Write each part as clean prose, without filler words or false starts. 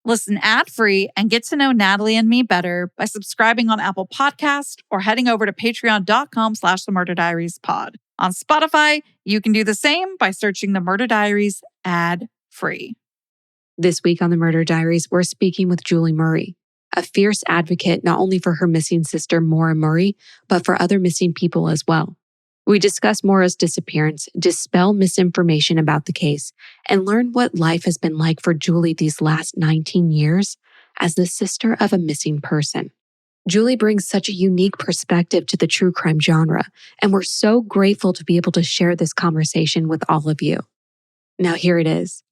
Listen ad-free and get to know Natalie and me better by subscribing on Apple Podcast or heading over to patreon.com/themurderdiariespod. On Spotify, you can do the same by searching The Murder Diaries ad-free. This week on The Murder Diaries, we're speaking with Julie Murray, a fierce advocate not only for her missing sister, Maura Murray, but for other missing people as well. We discuss Maura's disappearance, dispel misinformation about the case, and learn what life has been like for Julie these last 19 years as the sister of a missing person. Julie brings such a unique perspective to the true crime genre, and we're so grateful to be able to share this conversation with all of you. Now here it is.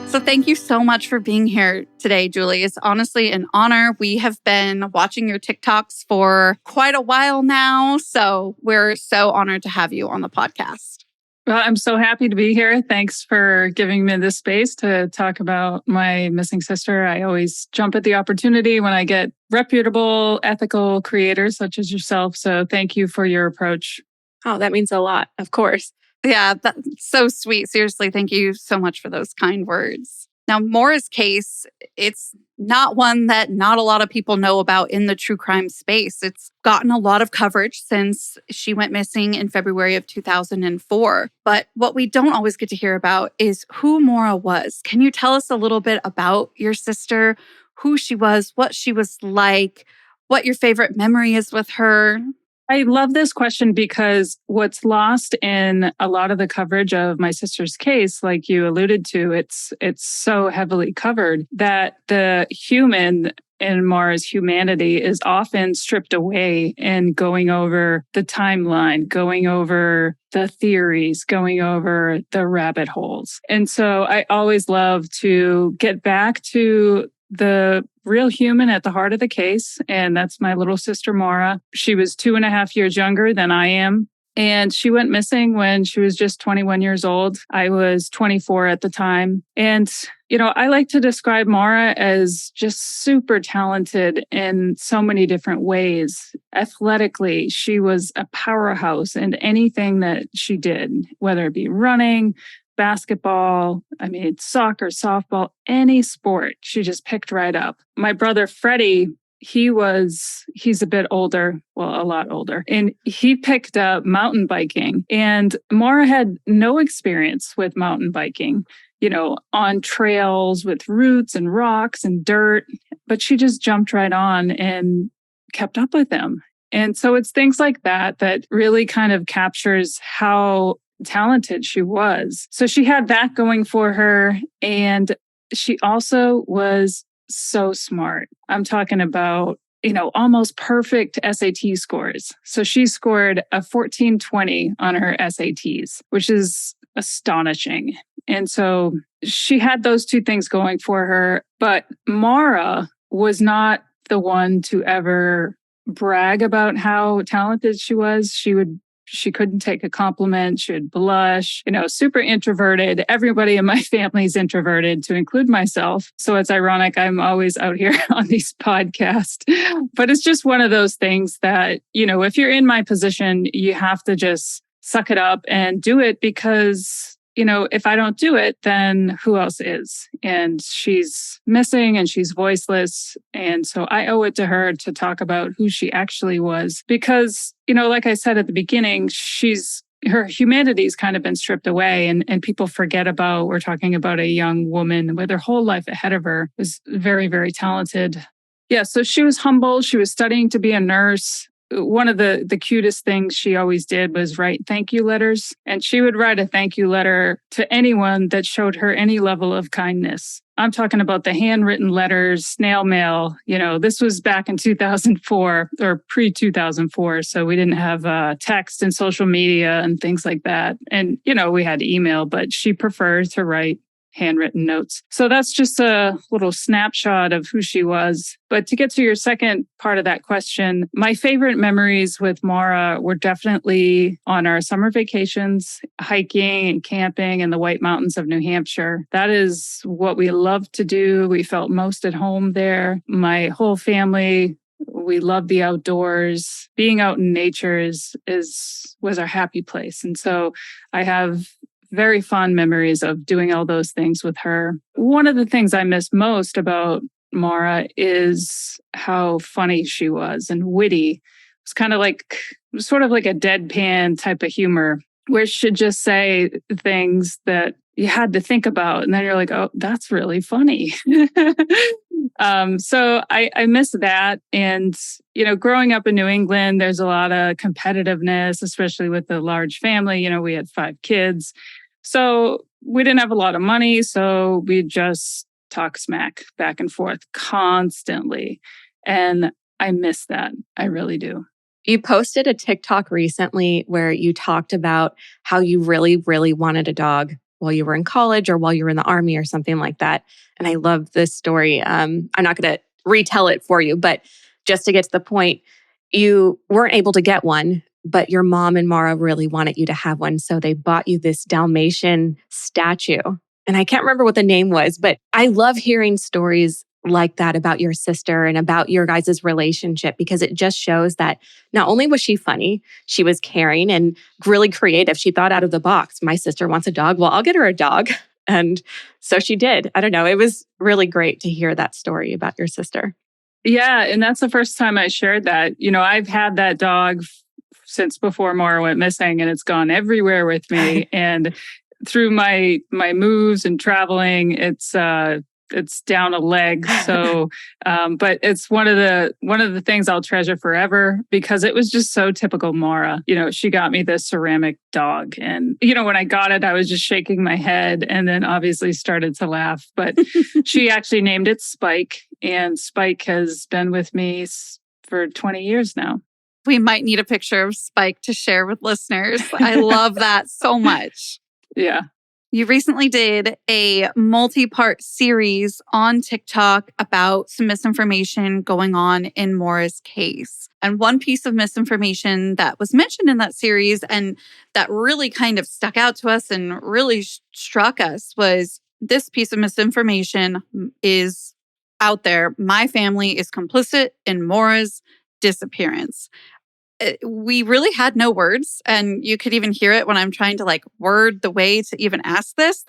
So thank you so much for being here today, Julie. It's honestly an honor. We have been watching your TikToks for quite a while now, so we're so honored to have you on the podcast. Well, I'm so happy to be here. Thanks for giving me this space to talk about my missing sister. I always jump at the opportunity when I get reputable, ethical creators such as yourself. So thank you for your approach. Oh, that means a lot, of course. Yeah, that's so sweet. Seriously, thank you so much for those kind words. Now, Maura's case, it's not one that not a lot of people know about in the true crime space. It's gotten a lot of coverage since she went missing in February of 2004. But what we don't always get to hear about is who Maura was. Can you tell us a little bit about your sister, who she was, what she was like, what your favorite memory is with her? I love this question because what's lost in a lot of the coverage of my sister's case, like you alluded to, it's so heavily covered that the human in Maura's humanity is often stripped away in going over the timeline, going over the theories, going over the rabbit holes. And so I always love to get back to the real human at the heart of the case. And that's my little sister, Maura. She was 2.5 years younger than I am. And she went missing when she was just 21 years old. I was 24 at the time. And, I like to describe Maura as just super talented in so many different ways. Athletically, she was a powerhouse in anything that she did, whether it be running, basketball, soccer, softball, any sport, she just picked right up. My brother, Freddie, he's a bit older, well, a lot older, and he picked up mountain biking. And Maura had no experience with mountain biking, on trails with roots and rocks and dirt, but she just jumped right on and kept up with him. And so it's things like that that really kind of captures how talented she was. So she had that going for her. And she also was so smart. I'm talking about, almost perfect SAT scores. So she scored a 1420 on her SATs, which is astonishing. And so she had those two things going for her. But Maura was not the one to ever brag about how talented she was. She couldn't take a compliment. She would blush, super introverted. Everybody in my family is introverted, to include myself. So it's ironic. I'm always out here on these podcasts, but it's just one of those things that, if you're in my position, you have to just suck it up and do it because, if I don't do it, then who else is? And she's missing and she's voiceless. And so I owe it to her to talk about who she actually was because, like I said at the beginning, her humanity's kind of been stripped away and people forget about, we're talking about a young woman with her whole life ahead of her, was very, very talented. Yeah, so she was humble. She was studying to be a nurse. One of the cutest things she always did was write thank you letters. And she would write a thank you letter to anyone that showed her any level of kindness. I'm talking about the handwritten letters, snail mail. This was back in 2004 or pre-2004. So we didn't have text and social media and things like that. And, we had email, but she preferred to write handwritten notes. So that's just a little snapshot of who she was. But to get to your second part of that question, my favorite memories with Maura were definitely on our summer vacations, hiking and camping in the White Mountains of New Hampshire. That is what we loved to do. We felt most at home there. My whole family We love the outdoors. Being out in nature was our happy place. And so I have very fond memories of doing all those things with her. One of the things I miss most about Mara is how funny she was and witty. It's kind of like, sort of like a deadpan type of humor where she'd just say things that you had to think about. And then you're like, oh, that's really funny. So I miss that. And, growing up in New England, there's a lot of competitiveness, especially with the large family. We had 5 kids. So we didn't have a lot of money. So we just talk smack back and forth constantly. And I miss that. I really do. You posted a TikTok recently where you talked about how you really, really wanted a dog while you were in college or while you were in the army or something like that. And I love this story. I'm not going to retell it for you, but just to get to the point, you weren't able to get one, but your mom and Mara really wanted you to have one. So they bought you this Dalmatian statue. And I can't remember what the name was, but I love hearing stories like that about your sister and about your guys' relationship, because it just shows that not only was she funny, she was caring and really creative. She thought out of the box. My sister wants a dog. Well, I'll get her a dog. And so she did. I don't know. It was really great to hear that story about your sister. Yeah. And that's the first time I shared that. I've had that dog since before Mara went missing, and it's gone everywhere with me. And through my moves and traveling, it's down a leg. So, but it's one of the things I'll treasure forever because it was just so typical Mara. She got me this ceramic dog, and when I got it, I was just shaking my head, and then obviously started to laugh. But she actually named it Spike, and Spike has been with me for 20 years now. We might need a picture of Spike to share with listeners. I love that so much. Yeah. You recently did a multi-part series on TikTok about some misinformation going on in Mora's case. And one piece of misinformation that was mentioned in that series and that really kind of stuck out to us and really struck us was this piece of misinformation is out there. My family is complicit in Mora's disappearance. We really had no words. And you could even hear it when I'm trying to word the way to even ask this.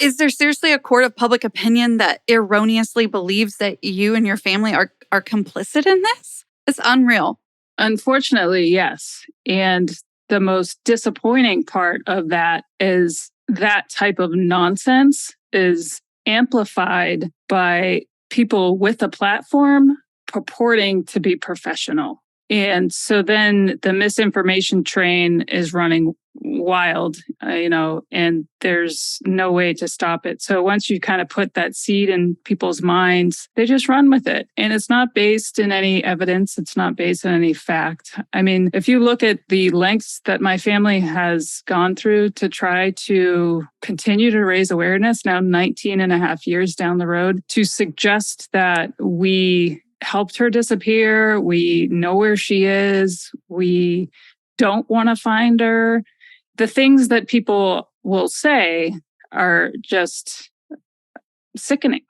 Is there seriously a court of public opinion that erroneously believes that you and your family are complicit in this? It's unreal. Unfortunately, yes. And the most disappointing part of that is that type of nonsense is amplified by people with a platform purporting to be professional. And so then the misinformation train is running wild, and there's no way to stop it. So once you kind of put that seed in people's minds, they just run with it. And it's not based in any evidence. It's not based in any fact. I mean, if you look at the lengths that my family has gone through to try to continue to raise awareness, now 19 and a half years down the road, to suggest that we helped her disappear. We know where she is. We don't want to find her. The things that people will say are just sickening,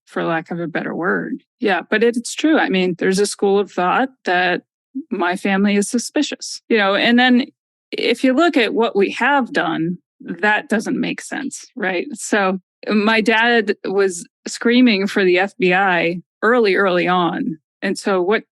for lack of a better word. Yeah, but it's true. I mean, there's a school of thought that my family is suspicious, and then if you look at what we have done, that doesn't make sense, right? So my dad was screaming for the FBI early on. And so what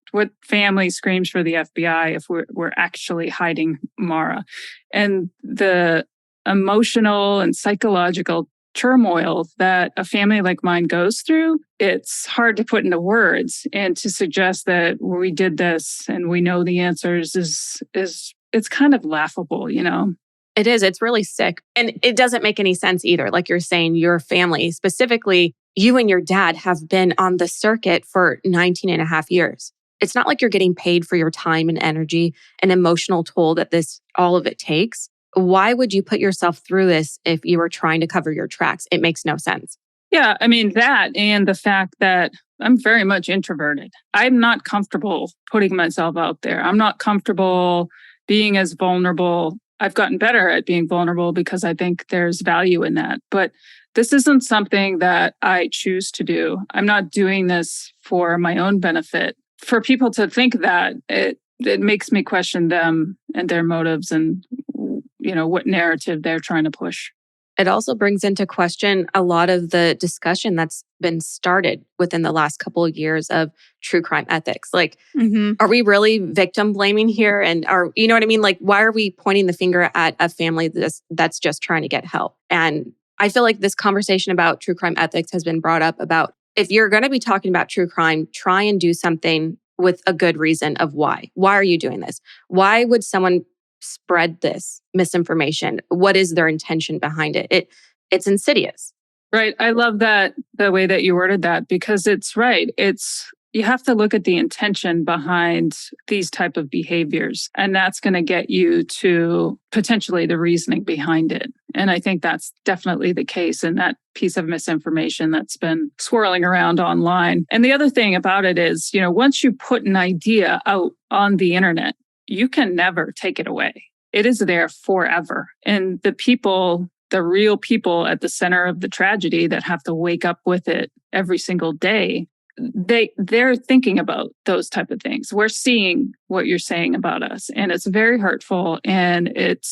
family screams for the FBI if we're actually hiding Mara? And the emotional and psychological turmoil that a family like mine goes through, it's hard to put into words. And to suggest that we did this and we know the answers is it's kind of laughable, It is. It's really sick. And it doesn't make any sense either. Like you're saying, your family, specifically, you and your dad have been on the circuit for 19 and a half years. It's not like you're getting paid for your time and energy and emotional toll that all of it takes. Why would you put yourself through this if you were trying to cover your tracks? It makes no sense. Yeah, I mean, that and the fact that I'm very much introverted. I'm not comfortable putting myself out there. I'm not comfortable being as vulnerable. I've gotten better at being vulnerable because I think there's value in that. But this isn't something that I choose to do. I'm not doing this for my own benefit. for people to think that, it makes me question them and their motives and, what narrative they're trying to push. It also brings into question a lot of the discussion that's been started within the last couple of years of true crime ethics. Like, are we really victim blaming here? And you know what I mean? Like, why are we pointing the finger at a family that's just trying to get help? And I feel like this conversation about true crime ethics has been brought up about, if you're going to be talking about true crime, try and do something with a good reason of why. Why are you doing this? Why would someone spread this misinformation? What is their intention behind it? It's insidious. Right. I love that, the way that you worded that, because it's right. You have to look at the intention behind these type of behaviors, and that's going to get you to potentially the reasoning behind it. And I think that's definitely the case in that piece of misinformation that's been swirling around online. And the other thing about it is, once you put an idea out on the internet, you can never take it away. It is there forever. And the real people at the center of the tragedy that have to wake up with it every single day, they're thinking about those type of things. We're seeing what you're saying about us, and it's very hurtful, and it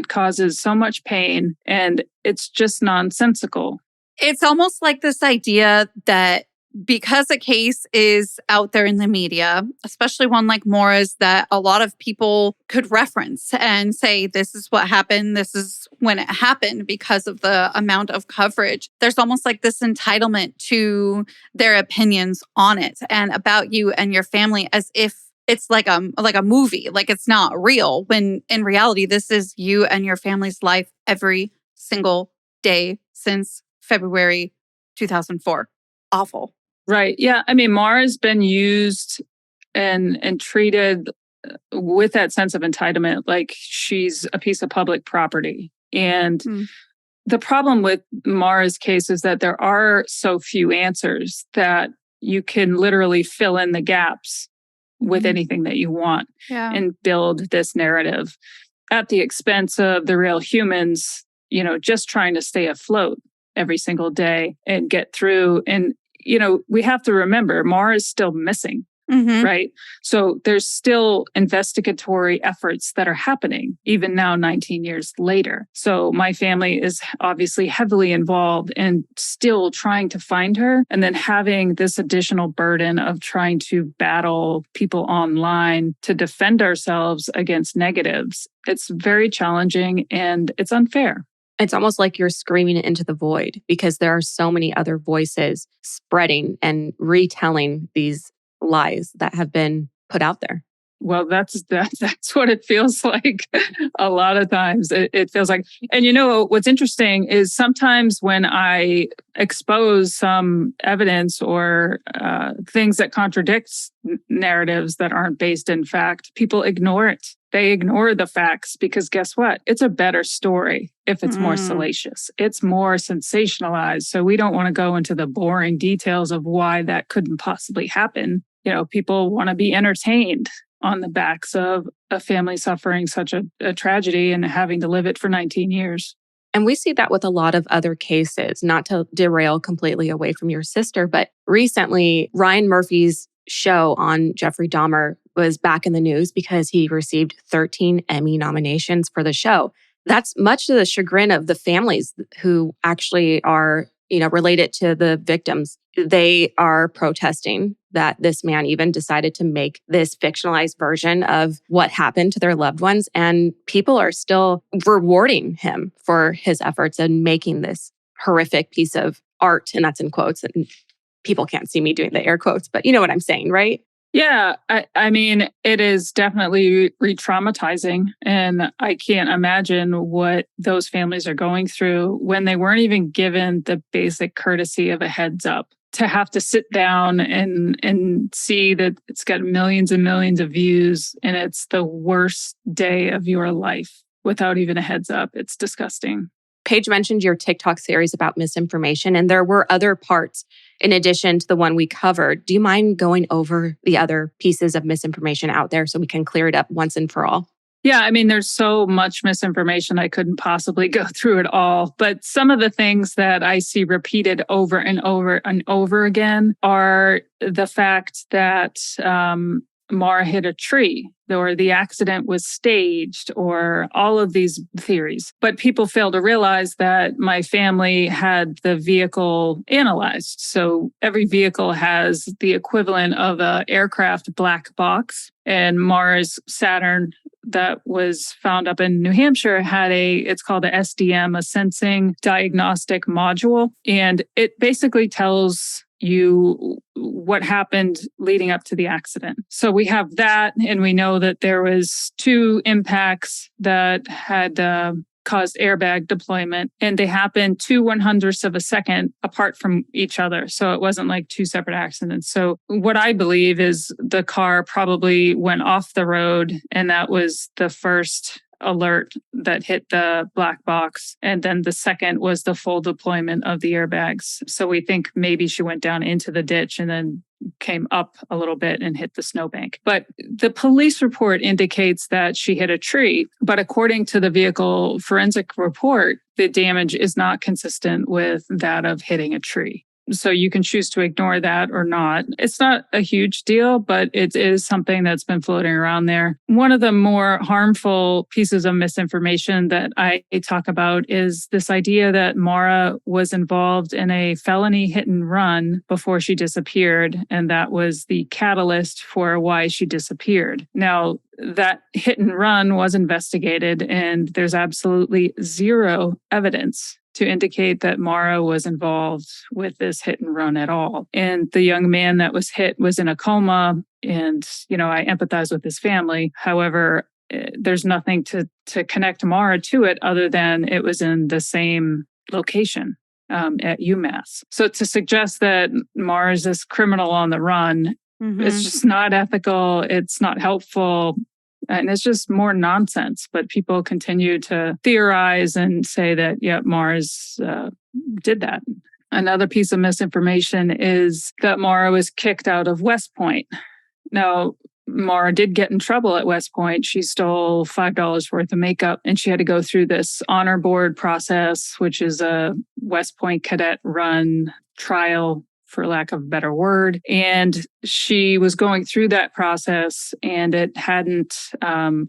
causes so much pain, and it's just nonsensical. It's almost like this idea that because a case is out there in the media, especially one like Maura's that a lot of people could reference and say, this is what happened, this is when it happened, because of the amount of coverage, there's almost like this entitlement to their opinions on it and about you and your family, as if it's like a movie, like it's not real, when in reality, this is you and your family's life every single day since February 2004. Awful. Right. Yeah. I mean, Maura's been used and treated with that sense of entitlement, like she's a piece of public property. And the problem with Maura's case is that there are so few answers that you can literally fill in the gaps with anything that you want and build this narrative at the expense of the real humans, just trying to stay afloat every single day and get through. And we have to remember, Maura is still missing, right? So there's still investigatory efforts that are happening, even now, 19 years later. So my family is obviously heavily involved in still trying to find her, and then having this additional burden of trying to battle people online to defend ourselves against negatives. It's very challenging, and it's unfair. It's almost like you're screaming it into the void, because there are so many other voices spreading and retelling these lies that have been put out there. Well, that's what it feels like a lot of times. It feels like, and what's interesting is sometimes when I expose some evidence or things that contradicts narratives that aren't based in fact, people ignore it. They ignore the facts because guess what? It's a better story if it's more salacious. It's more sensationalized. So we don't want to go into the boring details of why that couldn't possibly happen. People want to be entertained on the backs of a family suffering such a tragedy and having to live it for 19 years. And we see that with a lot of other cases, not to derail completely away from your sister, but recently Ryan Murphy's show on Jeffrey Dahmer was back in the news because he received 13 Emmy nominations for the show. That's much to the chagrin of the families who actually are, related to the victims. They are protesting that this man even decided to make this fictionalized version of what happened to their loved ones. And people are still rewarding him for his efforts in making this horrific piece of art. And that's in quotes. And people can't see me doing the air quotes, but you know what I'm saying, right? Yeah, I mean, it is definitely re-traumatizing. And I can't imagine what those families are going through when they weren't even given the basic courtesy of a heads up. To have to sit down and see that it's got millions and millions of views and it's the worst day of your life without even a heads up. It's disgusting. Paige mentioned your TikTok series about misinformation, and there were other parts in addition to the one we covered. Do you mind going over the other pieces of misinformation out there so we can clear it up once and for all? Yeah, I mean, there's so much misinformation. I couldn't possibly go through it all. But some of the things that I see repeated over and over and over again are the fact that Mara hit a tree, or the accident was staged, or all of these theories. But people fail to realize that my family had the vehicle analyzed. So every vehicle has the equivalent of an aircraft black box. And Mara's Saturn that was found up in New Hampshire had it's called a SDM, a sensing diagnostic module. And it basically tells you what happened leading up to the accident. So we have that, and we know that there was 2 impacts that had caused airbag deployment, and they happened 2/100ths of a second apart from each other. So it wasn't like 2 separate accidents. So what I believe is the car probably went off the road, and that was the first alert that hit the black box. And then the second was the full deployment of the airbags. So we think maybe she went down into the ditch and then came up a little bit and hit the snowbank. But the police report indicates that she hit a tree. But according to the vehicle forensic report, the damage is not consistent with that of hitting a tree. So you can choose to ignore that or not. It's not a huge deal, but it is something that's been floating around there. One of the more harmful pieces of misinformation that I talk about is this idea that Mara was involved in a felony hit and run before she disappeared, and that was the catalyst for why she disappeared. Now, that hit and run was investigated, and there's absolutely zero evidence to indicate that Mara was involved with this hit and run at all. And the young man that was hit was in a coma, and, I empathize with his family. However, there's nothing to connect Mara to it other than it was in the same location at UMass. So to suggest that Mara is this criminal on the run, it's just not ethical. It's not helpful. And it's just more nonsense. But people continue to theorize and say that, Mars did that. Another piece of misinformation is that Mara was kicked out of West Point. Now, Mara did get in trouble at West Point. She stole $5 worth of makeup, and she had to go through this honor board process, which is a West Point cadet run trial, for lack of a better word. And she was going through that process, and it hadn't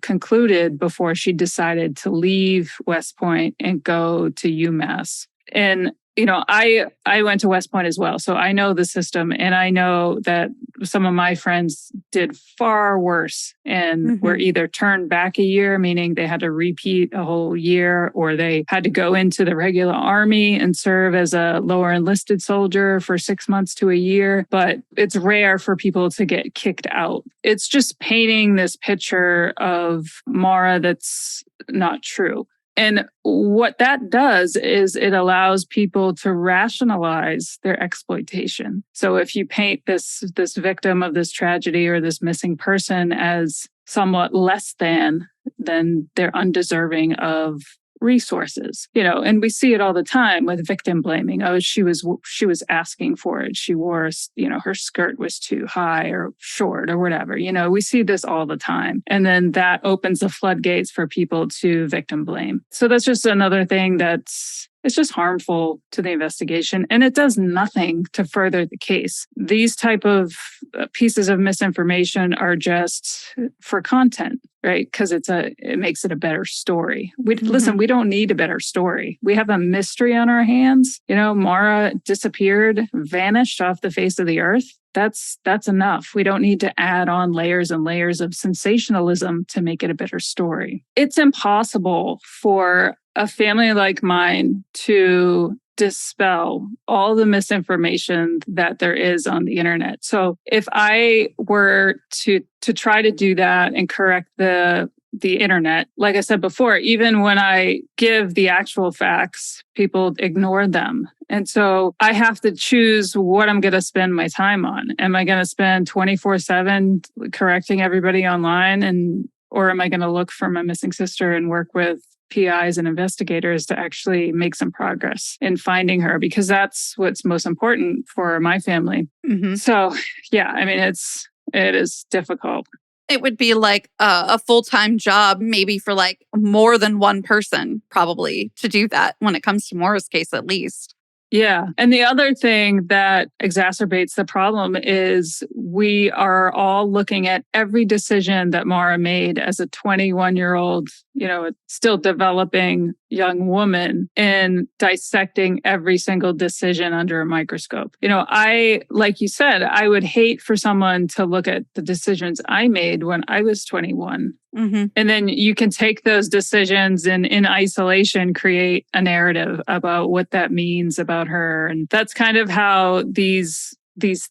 concluded before she decided to leave West Point and go to UMass. And I went to West Point as well. So I know the system, and I know that some of my friends did far worse and were either turned back a year, meaning they had to repeat a whole year, or they had to go into the regular army and serve as a lower enlisted soldier for 6 months to a year. But it's rare for people to get kicked out. It's just painting this picture of Mara that's not true. And what that does is it allows people to rationalize their exploitation. So if you paint this victim of this tragedy or this missing person as somewhat less than, then they're undeserving of resources, and we see it all the time with victim blaming. Oh, she was asking for it. She wore, her skirt was too high or short or whatever. We see this all the time. And then that opens the floodgates for people to victim blame. So that's just another thing it's just harmful to the investigation, and it does nothing to further the case. These type of pieces of misinformation are just for content, right? Because it makes it a better story. Listen, we don't need a better story. We have a mystery on our hands. Mara disappeared, vanished off the face of the earth. That's enough. We don't need to add on layers and layers of sensationalism to make it a better story. It's impossible for a family like mine to dispel all the misinformation that there is on the internet. So if I were to try to do that and correct the internet, like I said before, even when I give the actual facts, people ignore them. And so I have to choose what I'm going to spend my time on. Am I going to spend 24/7 correcting everybody online, or am I going to look for my missing sister and work with PIs and investigators to actually make some progress in finding her? Because that's what's most important for my family. So, yeah, I mean, it is difficult. It would be like a full-time job, maybe for like more than one person, probably, to do that when it comes to Maura's case, at least. Yeah. And the other thing that exacerbates the problem is we are all looking at every decision that Maura made as a 21-year-old, still developing young woman and dissecting every single decision under a microscope. Like you said, I would hate for someone to look at the decisions I made when I was 21. Mm-hmm. And then you can take those decisions and in isolation create a narrative about what that means about her. And that's kind of how these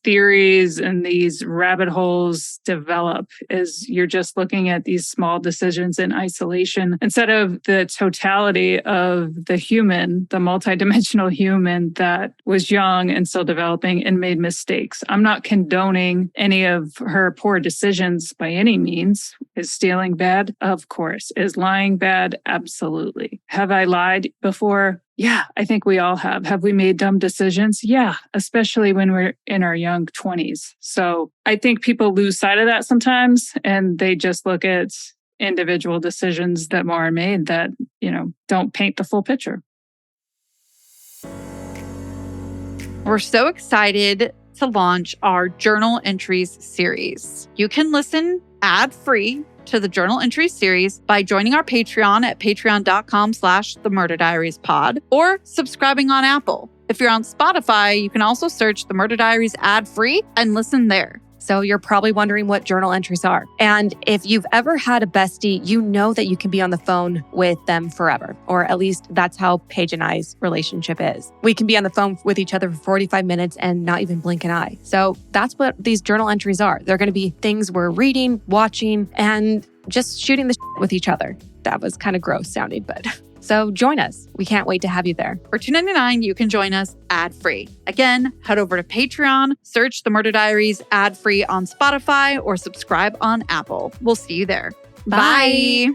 theories and these rabbit holes develop, is you're just looking at these small decisions in isolation instead of the totality of the human, the multidimensional human that was young and still developing and made mistakes. I'm not condoning any of her poor decisions by any means. Is stealing bad? Of course. Is lying bad? Absolutely. Have I lied before? Yeah, I think we all have. Have we made dumb decisions? Yeah, especially when we're in our young 20s. So I think people lose sight of that sometimes, and they just look at individual decisions that Maura made that, don't paint the full picture. We're so excited to launch our journal entries series. You can listen ad-free to the journal entry series by joining our Patreon at patreon.com/themurderdiariespod or subscribing on Apple. If you're on Spotify, you can also search The Murder Diaries ad-free and listen there. So you're probably wondering what journal entries are. And if you've ever had a bestie, you know that you can be on the phone with them forever. Or at least that's how Paige and I's relationship is. We can be on the phone with each other for 45 minutes and not even blink an eye. So that's what these journal entries are. They're going to be things we're reading, watching, and just shooting the shit with each other. That was kind of gross sounding, but... So join us. We can't wait to have you there. For $2.99, you can join us ad-free. Again, head over to Patreon, search The Murder Diaries ad-free on Spotify, or subscribe on Apple. We'll see you there. Bye.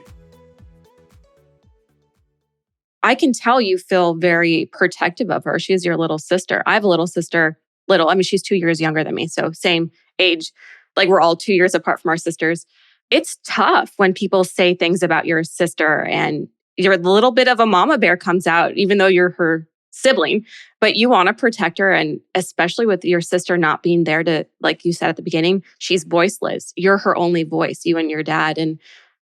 I can tell you feel very protective of her. She's your little sister. I have a little sister. She's 2 years younger than me. So same age. Like we're all 2 years apart from our sisters. It's tough when people say things about your sister and you're a little bit of a mama bear comes out, even though you're her sibling, but you want to protect her. And especially with your sister not being there to, like you said at the beginning, she's voiceless. You're her only voice, you and your dad. And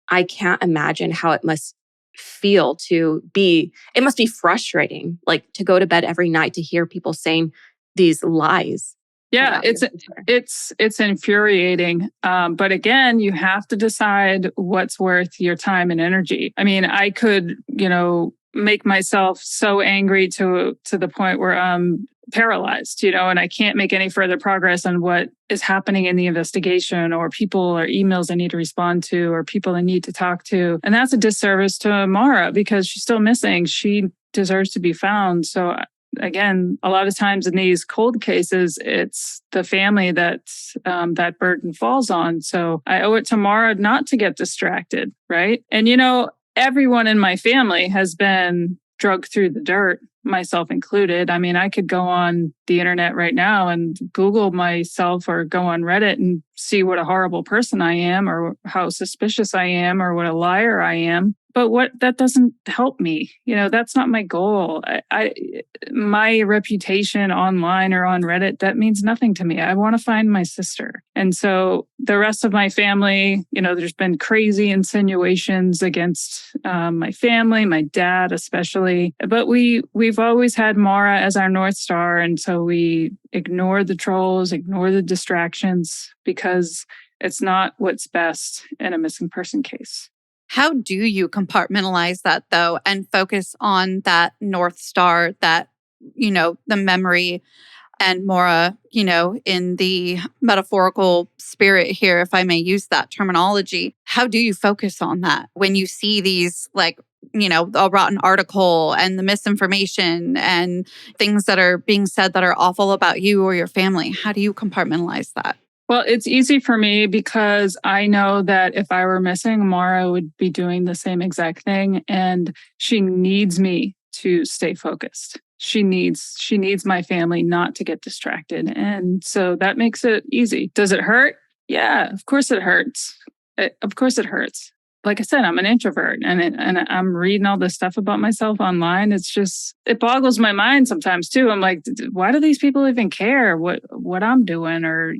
I can't imagine how it must feel it must be frustrating, like to go to bed every night to hear people saying these lies. Yeah, it's infuriating. But again, you have to decide what's worth your time and energy. I mean, I could, make myself so angry to the point where I'm paralyzed, and I can't make any further progress on what is happening in the investigation or people or emails I need to respond to or people I need to talk to. And that's a disservice to Maura because she's still missing. She deserves to be found. So again, a lot of times in these cold cases, it's the family that that burden falls on. So I owe it to Maura not to get distracted, right? And everyone in my family has been drugged through the dirt, myself included. I mean, I could go on the internet right now and Google myself or go on Reddit and see what a horrible person I am or how suspicious I am or what a liar I am. But that doesn't help me. That's not my goal. My reputation online or on Reddit, that means nothing to me. I want to find my sister. And so the rest of my family, there's been crazy insinuations against my family, my dad especially. But we've always had Maura as our North Star. And so we ignore the trolls, ignore the distractions because it's not what's best in a missing person case. How do you compartmentalize that, though, and focus on that North Star, that, the memory and Maura, in the metaphorical spirit here, if I may use that terminology? How do you focus on that when you see these, a rotten article and the misinformation and things that are being said that are awful about you or your family? How do you compartmentalize that? Well, it's easy for me because I know that if I were missing, Maura would be doing the same exact thing. And she needs me to stay focused. She needs my family not to get distracted. And so that makes it easy. Does it hurt? Yeah, of course it hurts. of course it hurts. Like I said, I'm an introvert and I'm reading all this stuff about myself online. It's just, it boggles my mind sometimes too. I'm like, why do these people even care what I'm doing? Or,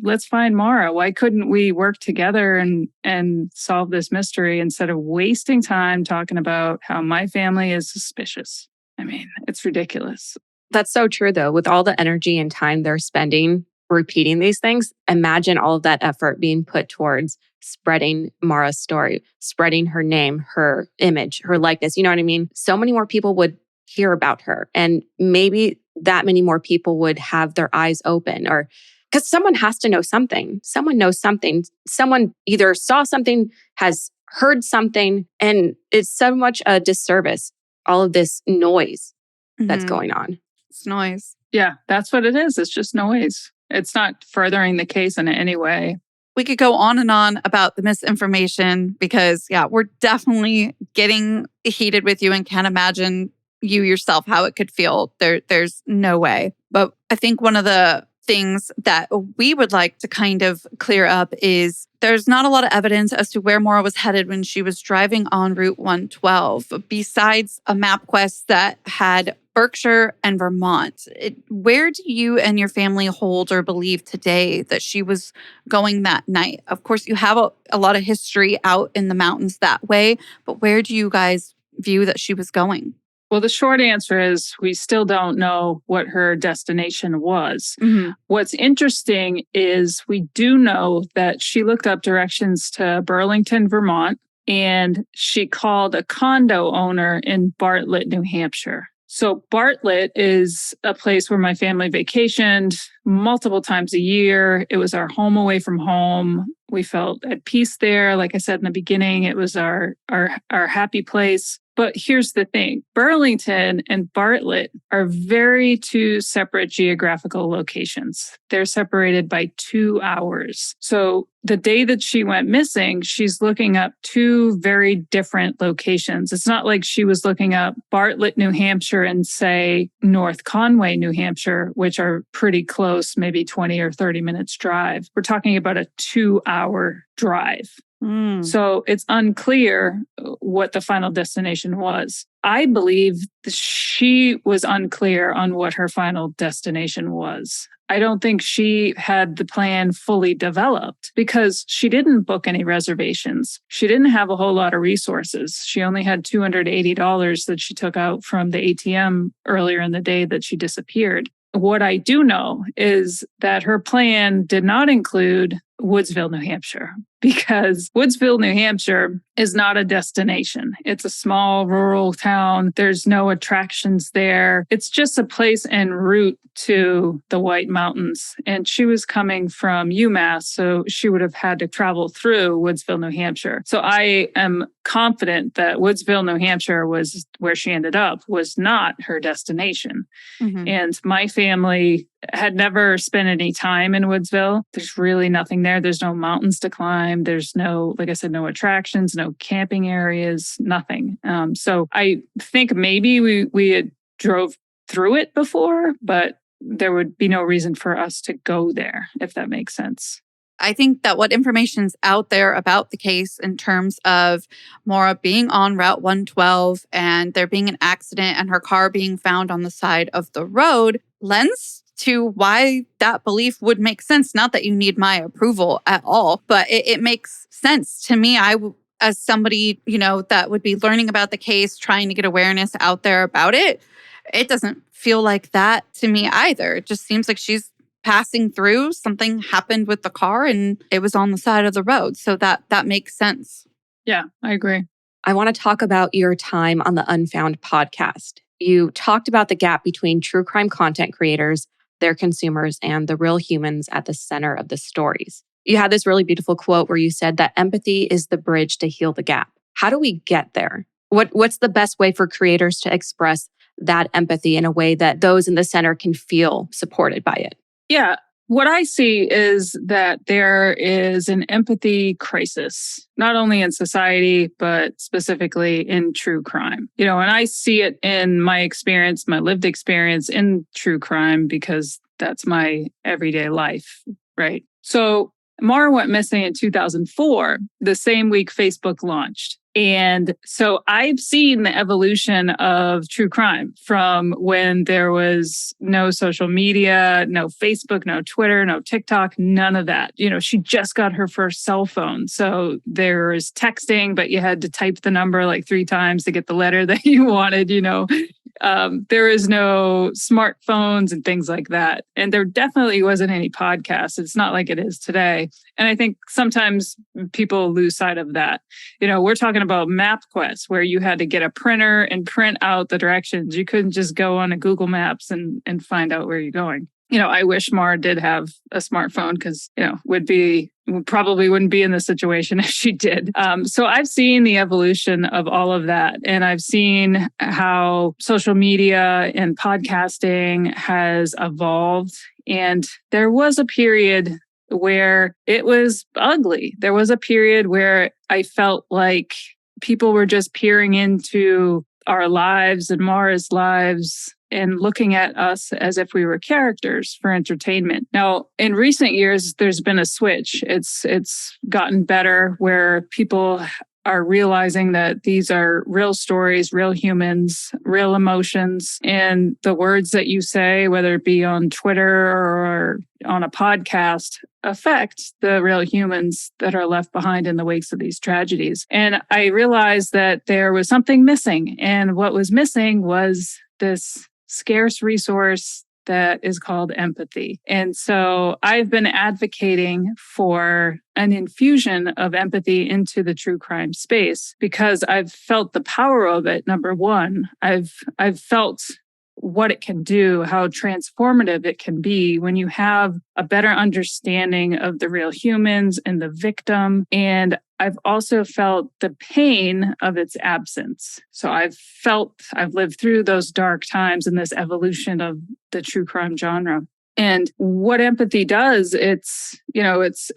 let's find Mara. Why couldn't we work together and solve this mystery instead of wasting time talking about how my family is suspicious? I mean, it's ridiculous. That's so true, though. With all the energy and time they're spending repeating these things, imagine all of that effort being put towards spreading Mara's story, spreading her name, her image, her likeness. You know what I mean? So many more people would hear about her. And maybe that many more people would have their eyes open, or because someone has to know something. Someone knows something. Someone either saw something, has heard something, and it's so much a disservice, all of this noise that's going on. It's noise. Yeah, that's what it is. It's just noise. It's not furthering the case in any way. We could go on and on about the misinformation because, we're definitely getting heated with you and can't imagine you yourself how it could feel. There's no way. But I think one of the things that we would like to kind of clear up is there's not a lot of evidence as to where Maura was headed when she was driving on Route 112, besides a MapQuest that had Berkshire and Vermont. Where do you and your family hold or believe today that she was going that night? Of course, you have a lot of history out in the mountains that way, but where do you guys view that she was going? Well, the short answer is we still don't know what her destination was. Mm-hmm. What's interesting is we do know that she looked up directions to Burlington, Vermont, and she called a condo owner in Bartlett, New Hampshire. So Bartlett is a place where my family vacationed multiple times a year. It was our home away from home. We felt at peace there. Like I said in the beginning, it was our happy place. But here's the thing. Burlington and Bartlett are very two separate geographical locations. They're separated by 2 hours. So the day that she went missing, she's looking up two very different locations. It's not like she was looking up Bartlett, New Hampshire and say North Conway, New Hampshire, which are pretty close, maybe 20 or 30 minutes drive. We're talking about a 2-hour drive. So it's unclear what the final destination was. I believe she was unclear on what her final destination was. I don't think she had the plan fully developed because she didn't book any reservations. She didn't have a whole lot of resources. She only had $280 that she took out from the ATM earlier in the day that she disappeared. What I do know is that her plan did not include Woodsville, New Hampshire, because Woodsville, New Hampshire is not a destination. It's a small rural town. There's no attractions there. It's just a place en route to the White Mountains. And she was coming from UMass, so she would have had to travel through Woodsville, New Hampshire. So I am confident that Woodsville, New Hampshire was where she ended up, was not her destination. Mm-hmm. And my family had never spent any time in Woodsville. There's really nothing there. There's no mountains to climb. There's no, like I said, no attractions, no camping areas, nothing. So I think maybe we had drove through it before, but there would be no reason for us to go there, if that makes sense. I think that what information's out there about the case in terms of Maura being on Route 112 and there being an accident and her car being found on the side of the road lends to why that belief would make sense. Not that you need my approval at all, but it makes sense to me. As somebody, that would be learning about the case, trying to get awareness out there about it, it doesn't feel like that to me either. It just seems like she's passing through, something happened with the car and it was on the side of the road. So that makes sense. Yeah, I agree. I want to talk about your time on the Unfound podcast. You talked about the gap between true crime content creators, their consumers, and the real humans at the center of the stories. You had this really beautiful quote where you said that empathy is the bridge to heal the gap. How do we get there? What's the best way for creators to express that empathy in a way that those in the center can feel supported by it? Yeah. What I see is that there is an empathy crisis, not only in society, but specifically in true crime. And I see it in my experience, my lived experience in true crime, because that's my everyday life, right? So Mara went missing in 2004, the same week Facebook launched. And so I've seen the evolution of true crime from when there was no social media, no Facebook, no Twitter, no TikTok, none of that. She just got her first cell phone. So there was texting, but you had to type the number like 3 times to get the letter that you wanted, There is no smartphones and things like that. And there definitely wasn't any podcasts. It's not like it is today. And I think sometimes people lose sight of that. We're talking about MapQuest, where you had to get a printer and print out the directions. You couldn't just go on a Google Maps and find out where you're going. I wish Mara did have a smartphone because, probably wouldn't be in this situation if she did. So I've seen the evolution of all of that. And I've seen how social media and podcasting has evolved. And there was a period where it was ugly. There was a period where I felt like people were just peering into our lives and Mara's lives and looking at us as if we were characters for entertainment. Now, in recent years, there's been a switch. It's gotten better where people are realizing that these are real stories, real humans, real emotions, and the words that you say, whether it be on Twitter or on a podcast, affect the real humans that are left behind in the wakes of these tragedies. And I realized that there was something missing. And what was missing was this scarce resource that is called empathy. And so I've been advocating for an infusion of empathy into the true crime space because I've felt the power of it. Number one, I've felt what it can do, how transformative it can be when you have a better understanding of the real humans and the victim. And I've also felt the pain of its absence. So I've lived through those dark times and this evolution of the true crime genre. And what empathy does, it's a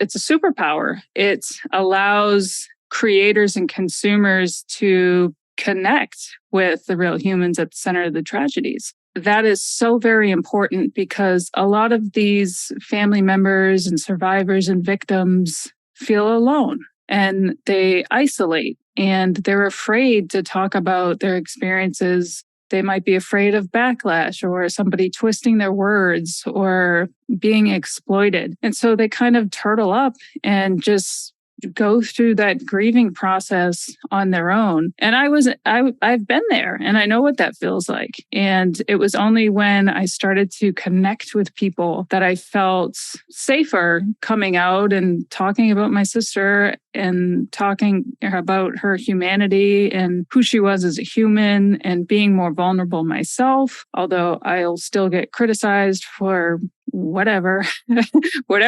superpower. It allows creators and consumers to connect with the real humans at the center of the tragedies. That is so very important because a lot of these family members and survivors and victims feel alone and they isolate and they're afraid to talk about their experiences. They might be afraid of backlash or somebody twisting their words or being exploited. And so they kind of turtle up and just go through that grieving process on their own. And I've been there and I know what that feels like. And it was only when I started to connect with people that I felt safer coming out and talking about my sister and talking about her humanity and who she was as a human and being more vulnerable myself, although I'll still get criticized for whatever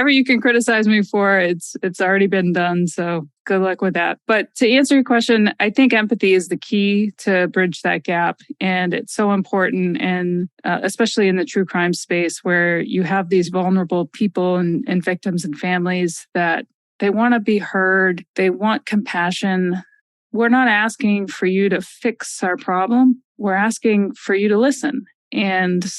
you can criticize me for, it's already been done. So good luck with that. But to answer your question, I think empathy is the key to bridge that gap. And it's so important. And especially in the true crime space where you have these vulnerable people and victims and families that they want to be heard. They want compassion. We're not asking for you to fix our problem. We're asking for you to listen. And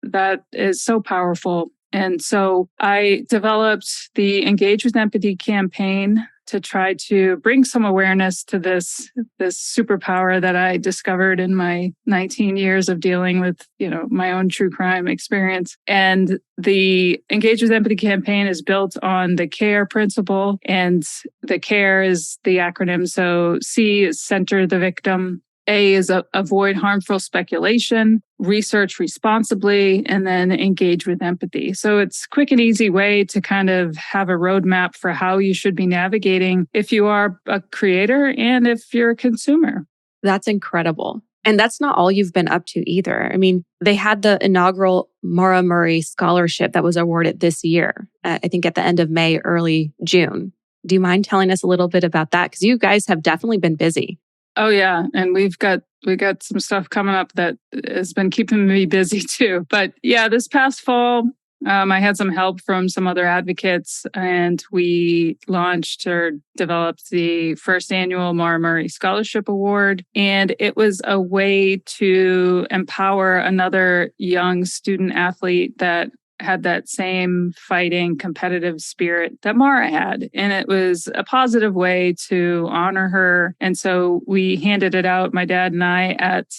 that is so powerful. And so I developed the Engage with Empathy campaign to try to bring some awareness to this superpower that I discovered in my 19 years of dealing with, my own true crime experience. And the Engage with Empathy campaign is built on the CARE principle, and the CARE is the acronym. So C is center the victim. A is avoid harmful speculation, research responsibly, and then engage with empathy. So it's a quick and easy way to kind of have a roadmap for how you should be navigating if you are a creator and if you're a consumer. That's incredible. And that's not all you've been up to either. I mean, they had the inaugural Mara Murray Scholarship that was awarded this year, I think at the end of May, early June. Do you mind telling us a little bit about that? Because you guys have definitely been busy. Oh yeah, and we got some stuff coming up that has been keeping me busy too. But yeah, this past fall, I had some help from some other advocates, and we launched or developed the first annual Mara Murray Scholarship Award. And it was a way to empower another young student athlete that had that same fighting, competitive spirit that Mara had. And it was a positive way to honor her. And so we handed it out, my dad and I, at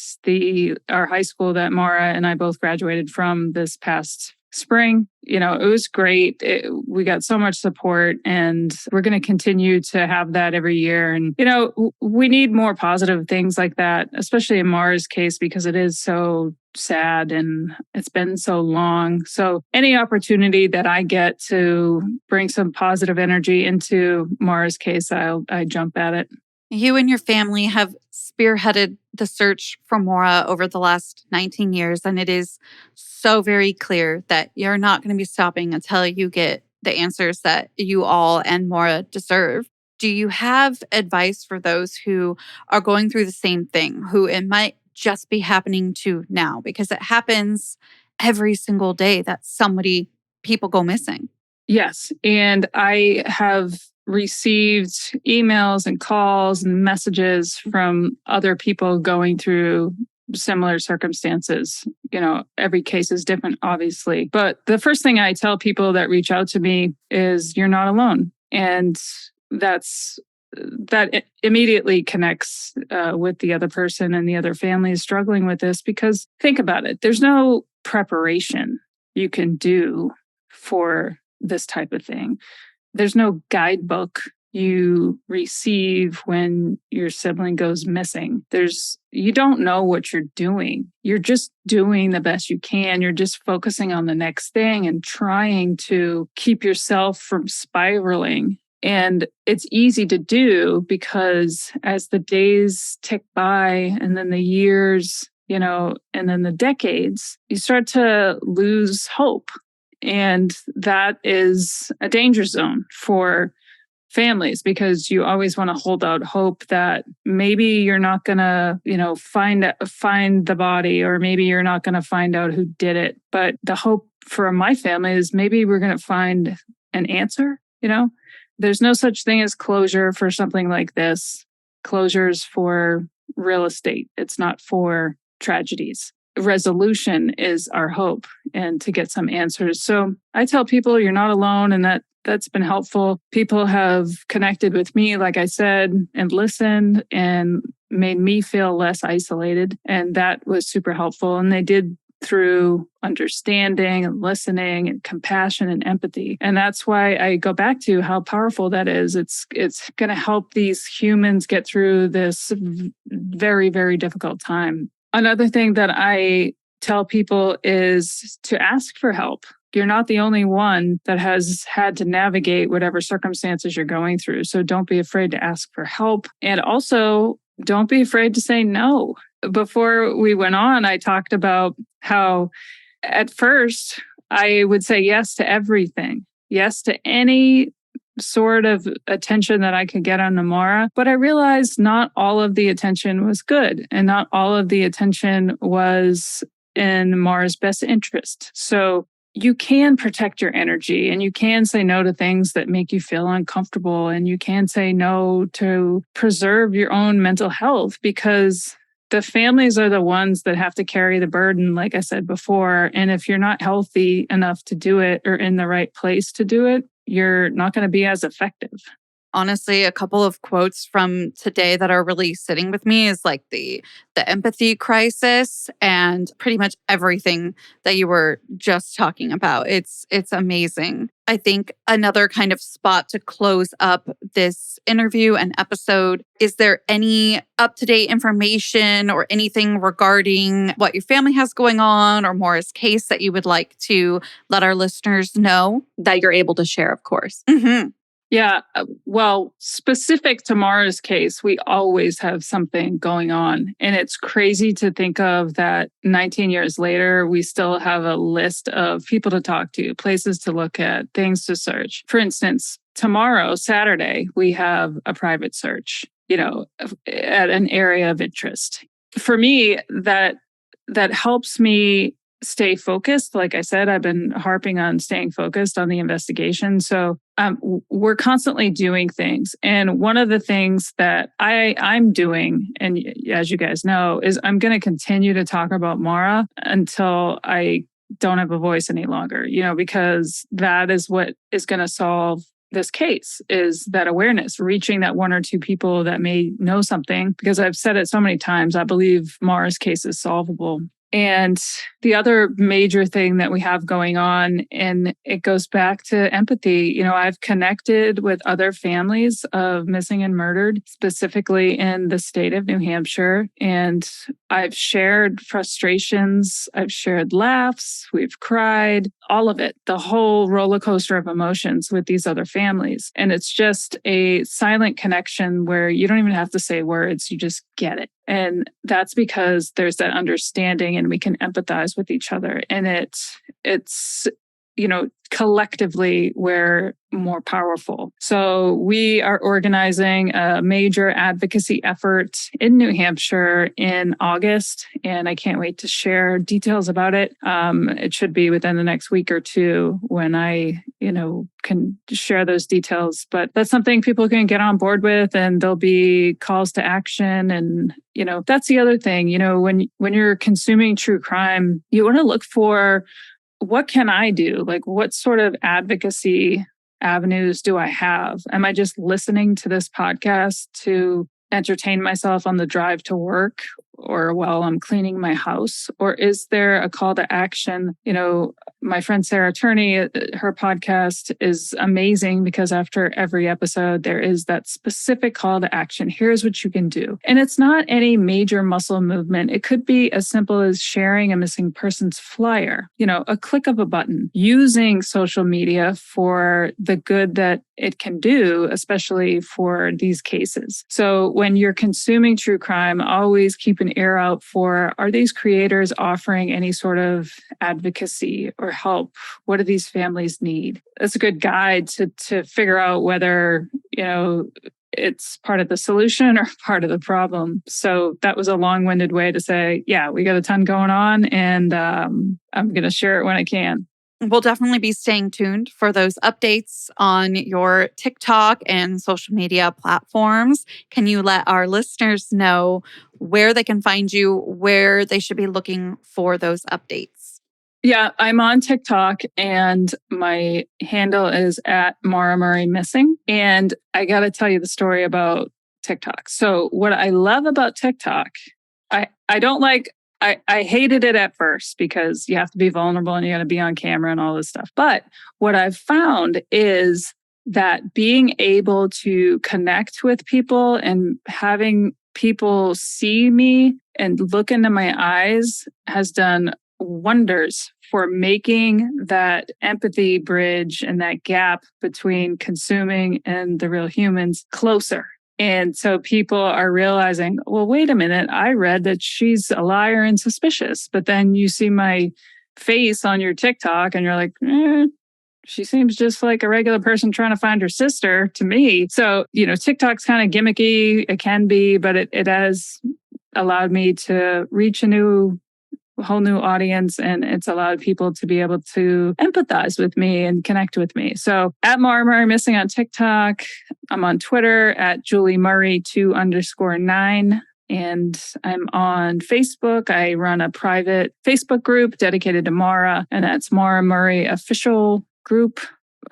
our high school that Mara and I both graduated from this past spring. It was great. We got so much support, and we're going to continue to have that every year. And, we need more positive things like that, especially in Mara's case, because it is so sad and it's been so long. So any opportunity that I get to bring some positive energy into Mara's case, I jump at it. You and your family have spearheaded the search for Maura over the last 19 years, and it is so very clear that you're not going to be stopping until you get the answers that you all and Maura deserve. Do you have advice for those who are going through the same thing, who it might just be happening to now? Because it happens every single day that people go missing. Yes. And I have received emails and calls and messages from other people going through similar circumstances. Every case is different, obviously. But the first thing I tell people that reach out to me is you're not alone. And that immediately connects with the other person and the other family is struggling with this, because think about it. There's no preparation you can do for this type of thing. There's no guidebook you receive when your sibling goes missing. You don't know what you're doing. You're just doing the best you can. You're just focusing on the next thing and trying to keep yourself from spiraling. And it's easy to do because as the days tick by and then the years, and then the decades, you start to lose hope. And that is a danger zone for families, because you always want to hold out hope that maybe you're not going to, find the body, or maybe you're not going to find out who did it. But the hope for my family is maybe we're going to find an answer. There's no such thing as closure for something like this. Closure's for real estate. It's not for tragedies. Resolution is our hope, and to get some answers. So I tell people you're not alone, and that's been helpful. People have connected with me, like I said, and listened and made me feel less isolated. And that was super helpful. And they did through understanding and listening and compassion and empathy. And that's why I go back to how powerful that is. It's going to help these humans get through this very, very difficult time. Another thing that I tell people is to ask for help. You're not the only one that has had to navigate whatever circumstances you're going through. So don't be afraid to ask for help. And also, don't be afraid to say no. Before we went on, I talked about how at first I would say yes to everything, yes to any sort of attention that I could get on Mara. But I realized not all of the attention was good, and not all of the attention was in Mara's best interest. So you can protect your energy, and you can say no to things that make you feel uncomfortable, and you can say no to preserve your own mental health, because the families are the ones that have to carry the burden, like I said before. And if you're not healthy enough to do it, or in the right place to do it, you're not going to be as effective. Honestly, a couple of quotes from today that are really sitting with me is like the empathy crisis, and pretty much everything that you were just talking about. It's amazing. I think another kind of spot to close up this interview and episode, is there any up-to-date information or anything regarding what your family has going on, or Maura's case, that you would like to let our listeners know? That you're able to share, of course. Mm-hmm. Yeah, well, specific to Mara's case, we always have something going on. And it's crazy to think of that 19 years later, we still have a list of people to talk to, places to look at, things to search. For instance, tomorrow, Saturday, we have a private search, at an area of interest. For me, that helps me stay focused. Like I said, I've been harping on staying focused on the investigation. So we're constantly doing things. And one of the things that I'm doing, and as you guys know, is I'm going to continue to talk about Mara until I don't have a voice any longer, because that is what is going to solve this case, is that awareness, reaching that one or two people that may know something. Because I've said it so many times, I believe Mara's case is solvable. And the other major thing that we have going on, and it goes back to empathy. I've connected with other families of missing and murdered, specifically in the state of New Hampshire. And I've shared frustrations. I've shared laughs. We've cried, all of it, the whole roller coaster of emotions with these other families. And it's just a silent connection where you don't even have to say words. You just get it. And that's because there's that understanding and we can empathize with each other. And it's collectively, we're more powerful. So we are organizing a major advocacy effort in New Hampshire in August, and I can't wait to share details about it. It should be within the next week or two when I, can share those details. But that's something people can get on board with, and there'll be calls to action. And, that's the other thing, when you're consuming true crime, you want to look for, what can I do? Like, what sort of advocacy avenues do I have? Am I just listening to this podcast to entertain myself on the drive to work or while I'm cleaning my house? Or is there a call to action? My friend Sarah Turney, her podcast is amazing because after every episode, there is that specific call to action. Here's what you can do. And it's not any major muscle movement. It could be as simple as sharing a missing person's flyer, a click of a button, using social media for the good that it can do, especially for these cases. So when you're consuming true crime, always keep an ear out for, are these creators offering any sort of advocacy or help? What do these families need? That's a good guide to figure out whether, it's part of the solution or part of the problem. So that was a long-winded way to say, yeah, we got a ton going on, and I'm going to share it when I can. We'll definitely be staying tuned for those updates on your TikTok and social media platforms. Can you let our listeners know where they can find you, where they should be looking for those updates? Yeah, I'm on TikTok, and my handle is at Mara Murray Missing. And I got to tell you the story about TikTok. So what I love about TikTok, I don't like, I hated it at first because you have to be vulnerable and you got to be on camera and all this stuff. But what I've found is that being able to connect with people and having people see me and look into my eyes has done wonders for making that empathy bridge and that gap between consuming and the real humans closer. And so people are realizing, well, wait a minute, I read that she's a liar and suspicious. But then you see my face on your TikTok and you're like, she seems just like a regular person trying to find her sister to me. So, TikTok's kind of gimmicky. It can be, but it has allowed me to reach a whole new audience, and it's allowed people to be able to empathize with me and connect with me. So at Mara Murray Missing on TikTok, I'm on Twitter at JulieMurray2_9. And I'm on Facebook. I run a private Facebook group dedicated to Mara, and that's Mara Murray Official Group.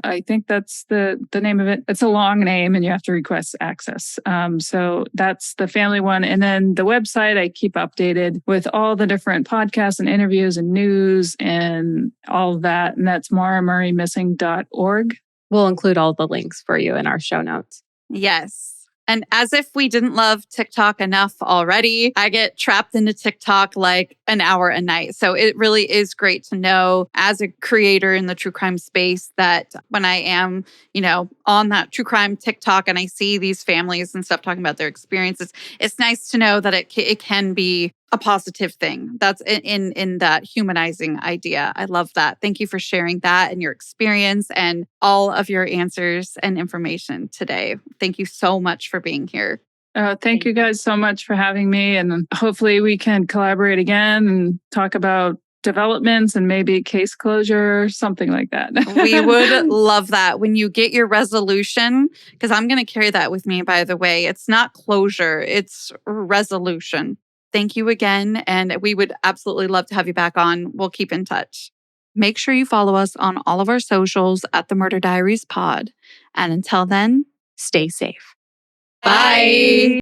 I think that's the name of it. It's a long name and you have to request access. So that's the family one. And then the website, I keep updated with all the different podcasts and interviews and news and all of that. And that's maramurraymissing.org. We'll include all the links for you in our show notes. Yes. And as if we didn't love TikTok enough already, I get trapped into TikTok like an hour a night. So it really is great to know as a creator in the true crime space that when I am, on that true crime TikTok and I see these families and stuff talking about their experiences, it's nice to know that it can be a positive thing. That's in that humanizing idea. I love that. Thank you for sharing that and your experience and all of your answers and information today. Thank you so much for being here. Thank you guys so much for having me. And hopefully we can collaborate again and talk about developments and maybe case closure, something like that. We would love that when you get your resolution, because I'm going to carry that with me, by the way. It's not closure, it's resolution. Thank you again. And we would absolutely love to have you back on. We'll keep in touch. Make sure you follow us on all of our socials at the Murder Diaries Pod. And until then, Stay safe. bye.